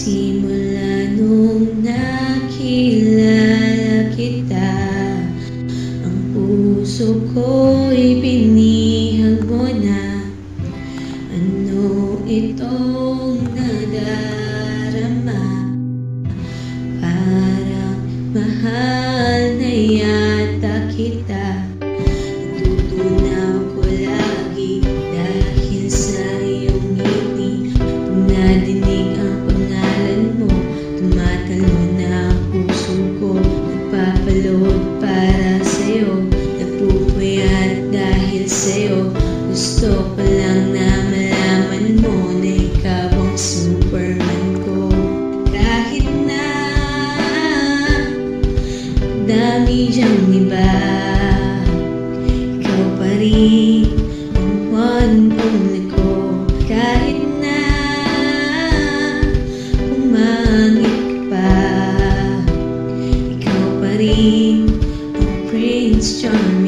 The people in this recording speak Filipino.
Simula nung nakilala kita, ang puso ko'y binihag mo na. Ano itong nadarama? Parang mahal na yata kita. Natutunaw ko lagi dahil sa iyong ngiti. Pag nadinig ang pangalan mo, tumatalon na ang puso ko. Nagpapaloob para sa'yo, nagpupuyat dahil sa'yo. Gusto ko lang na malaman mo na ikaw ang Superman ko. Kahit na dami diyang iba, ikaw pa rin ang one and only ko. Kahit na umangit ka pa, ikaw pa rin ang Prince Charming.